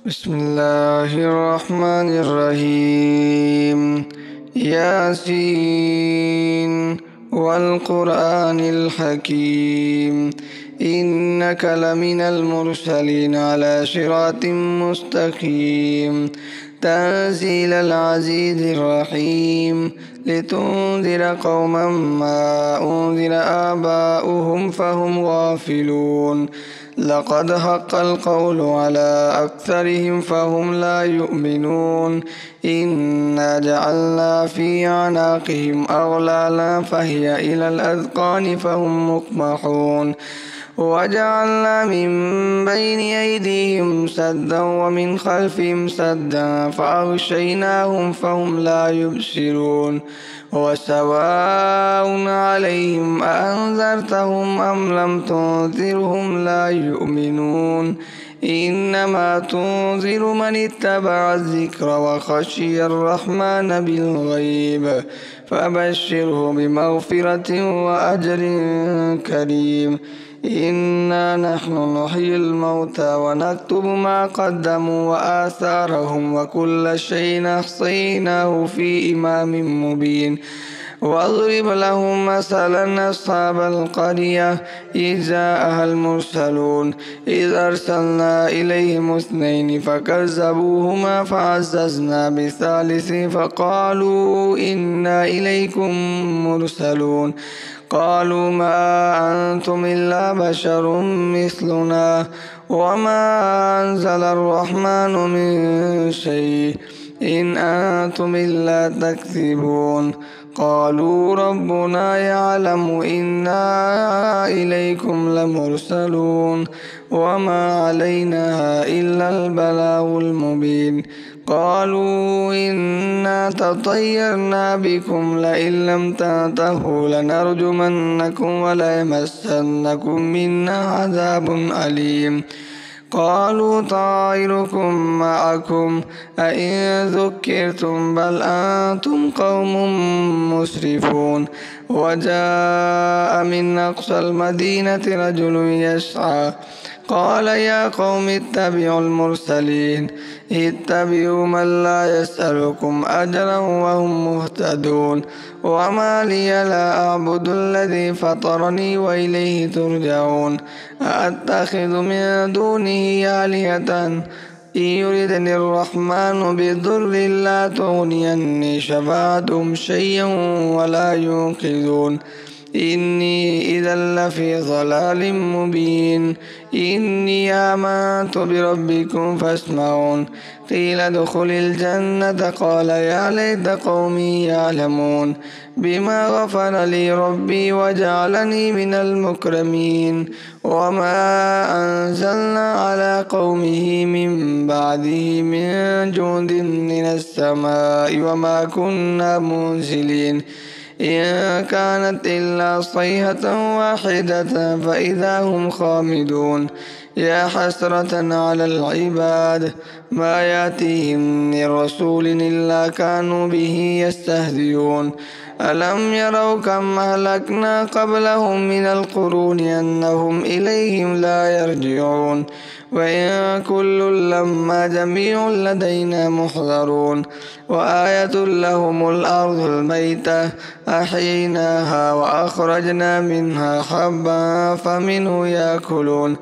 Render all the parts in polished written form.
بسم الله الرحمن الرحيم. ياسين والقرآن الحكيم، إنك لمن المرسلين على صراط مستقيم، تنزيل العزيز الرحيم، لتنذر قوما ما أنذر آباؤهم فهم غافلون. لقد حق القول على أكثرهم فهم لا يؤمنون. إنا جعلنا في أعناقهم أغلالا فهي إلى الأذقان فهم مقمحون. وجعلنا من بين أيديهم سدا ومن خلفهم سدا فأغشيناهم فهم لا يبصرون. وسواء عليهم أأنذرتهم أم لم تنذرهم لا يؤمنون. إنما تنذر من اتبع الذكر وخشي الرحمن بالغيب، فبشره بمغفرة وأجر كريم. إنا نحن نحيي الموتى ونكتب ما قدموا وآثارهم وكل شيء أحصيناه في إمام مبين. واضرب لهم مثلا أصحاب القرية إذ جاءها المرسلون إذ أرسلنا إليهم اثنين فكذبوهما فعززنا بثالث فقالوا إنا إليكم مرسلون. قالوا ما أنتم إلا بشر مثلنا وما أنزل الرحمن من شيء إن أنتم إلا تكذبون. قالوا ربنا يعلم إنا إليكم لمرسلون وما علينا إلا البلاغ المبين. قالوا إنا تطيرنا بكم لئن لم تنتهوا لنرجمنكم وليمسنكم منا عذاب أليم. قالوا طائركم معكم أئن ذكرتم بل أنتم قوم مسرفون. وجاء من أقصى المدينة رجل يسعى قال يا قوم اتبعوا المرسلين اتبعوا من لا يسألكم أجرا وهم مهتدون. وما لي لا أعبد الذي فطرني وإليه ترجعون. أأتخذ من دونه آلهة إن يردني الرحمن بضر لا تغني عني شفاعتهم شيئا ولا ينقذون. إني إذا لفي ضلال مبين. إني آمنت بربكم فاسمعون. قيل ادخل الجنة قال يا ليت قومي يعلمون بما غفر لي ربي وجعلني من المكرمين. وما أنزلنا على قومه من بعده من جند من السماء وما كنا منزلين. إن كانت إلا صيحة واحدة فإذا هم خامدون. يا حسرة على العباد ما يأتيهم من رسول إلا كانوا به يستهزئون. ألم يروا كم أهلكنا قبلهم من القرون أنهم إليهم لا يرجعون. وإن كل لما جميع لدينا محضرون. وآية لهم الأرض الميتة أحييناها وأخرجنا منها حبا فمنه يأكلون.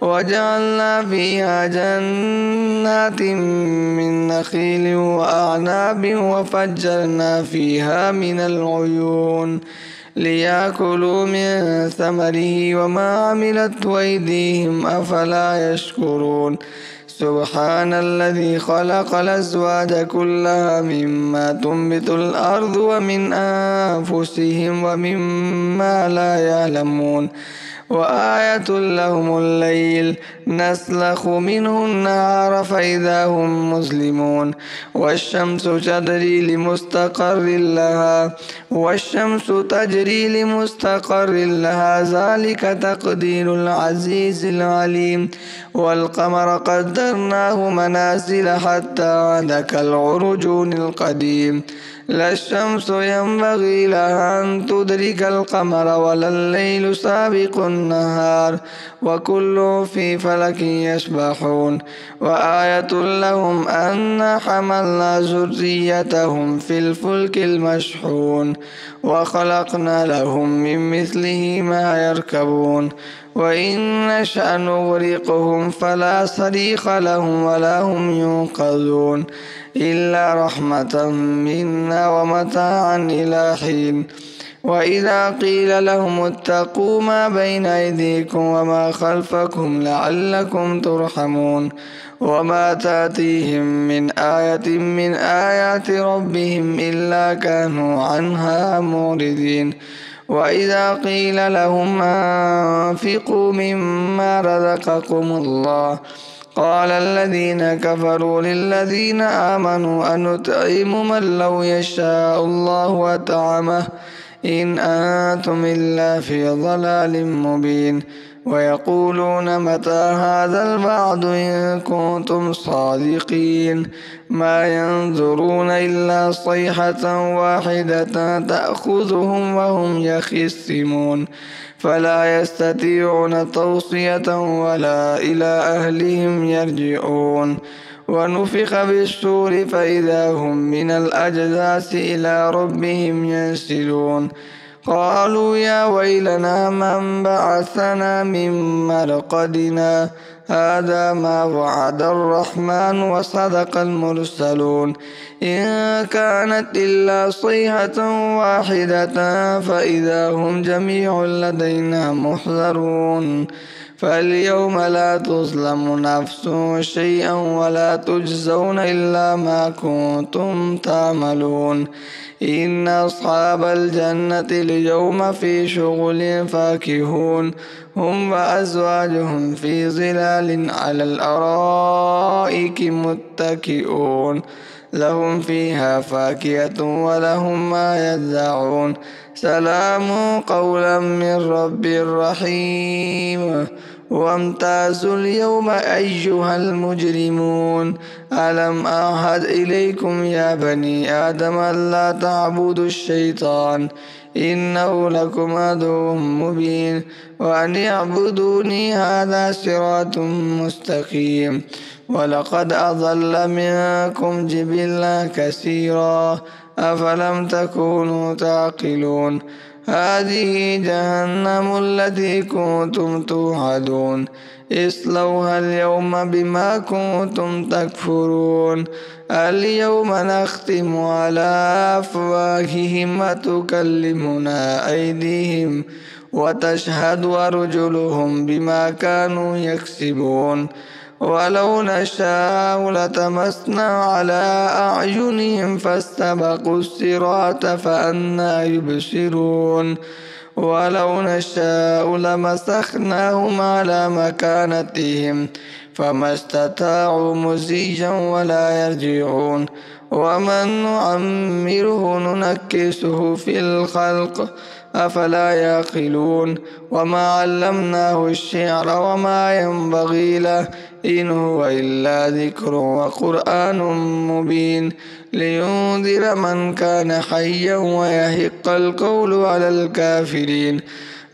وجعلنا فيها جنات من نخيل وأعناب وفجرنا فيها من العيون ليأكلوا من ثمره وما عملت أيديهم أفلا يشكرون. سبحان الذي خلق الأزواج كلها مما تنبت الأرض ومن أنفسهم ومما لا يعلمون. وآية لهم الليل نسلخ منه النهار فإذا هم مظلمون. والشمس تجري لمستقر لها ذلك تقدير العزيز العليم. والقمر قدرناه منازل حتى عاد كالعرجون القديم. لا الشمس ينبغي لها أن تدرك القمر ولا الليل سابق النهار وكل في فلك يسبحون وآية لهم أنا حملنا ذريتهم في الفلك المشحون وخلقنا لهم من مثله ما يركبون وإن نشأ نغرقهم فلا صريخ لهم ولا هم ينقذون إلا رحمة منا ومتاعا إلى حين وإذا قيل لهم اتقوا ما بين أيديكم وما خلفكم لعلكم ترحمون وما تأتيهم من آية من آيات ربهم إلا كانوا عنها معرضين وإذا قيل لهم أنفقوا مما رزقكم الله قال الذين كفروا للذين آمنوا أنطعم من لو يشاء الله أطعمه إن أنتم إلا في ضلال مبين ويقولون متى هذا الوعد إن كنتم صادقين ما ينظرون إلا صيحة واحدة تأخذهم وهم يخصمون فلا يستطيعون توصية ولا إلى أهلهم يرجعون ونفخ بالسور فإذا هم من الأجداث إلى ربهم ينسلون قالوا يا ويلنا من بعثنا من مرقدنا هذا ما وعد الرحمن وصدق المرسلون إن كانت إلا صيحة واحدة فإذا هم جميع لدينا محضرون فاليوم لا تظلم نفس شيئا ولا تجزون إلا ما كنتم تعملون إن أصحاب الجنة اليوم في شغل فاكهون هم وأزواجهم في ظلال على الأرائك متكئون لهم فيها فاكهة ولهم ما يدعون سلام قولا من رب رحيم وامتازوا اليوم أيها المجرمون ألم أعهد إليكم يا بني آدم ألا تعبدوا الشيطان إنه لكم عدو مبين وأن اعبدوني هذا صراط مستقيم ولقد أضل منكم جبلا كثيرا أفلم تكونوا تعقلون هذه جهنم التي كنتم توعدون اصلوها اليوم بما كنتم تكفرون اليوم نختم على أفواههم وتكلمنا أيديهم وتشهد أرجلهم بما كانوا يكسبون ولو نشاء لطمسنا على أعينهم فاستبقوا الصراط فأنى يبصرون ولو نشاء لمسخناهم على مكانتهم فما استطاعوا مزيا ولا يرجعون ومن نعمره ننكسه في الخلق أفلا يعقلون وما علمناه الشعر وما ينبغي له إن هو إلا ذكر وقرآن مبين لينذر من كان حيا ويحق القول على الكافرين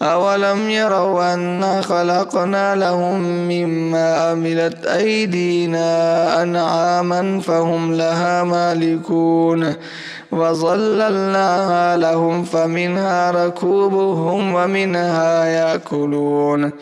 أولم يروا أنا خلقنا لهم مما عملت أيدينا أنعاما فهم لها مالكون وظللناها لهم فمنها ركوبهم ومنها يأكلون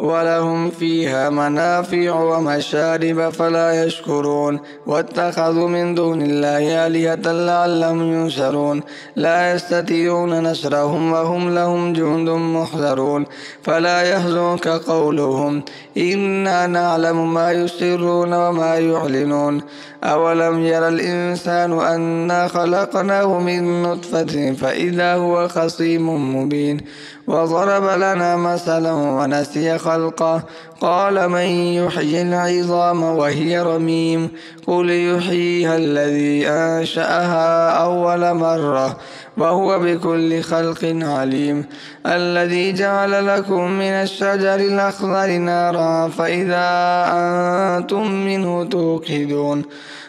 ولهم فيها منافع ومشارب فلا يشكرون واتخذوا من دون الله آلهة لعلهم ينصرون لا يستطيعون نصرهم وهم لهم جند محضرون فلا يحزنك قولهم إنا نعلم ما يسرون وما يعلنون أولم ير الإنسان أنا خلقناه من نطفة فإذا هو خصيم مبين وضرب لنا مثلا ونسي خلقه قال من يحيي العظام وهي رميم قل يحييها الذي أنشأها أول مرة وهو بكل خلق عليم الذي جعل لكم من الشجر الأخضر نارا فإذا أنتم منه توقدون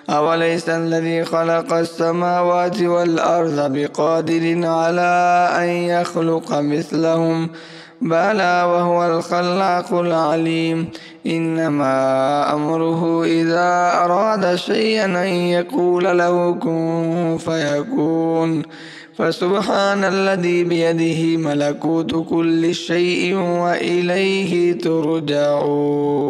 أوليس الذي خلق السماوات والأرض بقادر على أن يخلق مثلهم بلى وهو الخلاق العليم إنما أمره إذا أراد شيئا أن يقول له كن فيكون فسبحان الذي بيده ملكوت كل شيء وإليه ترجعون.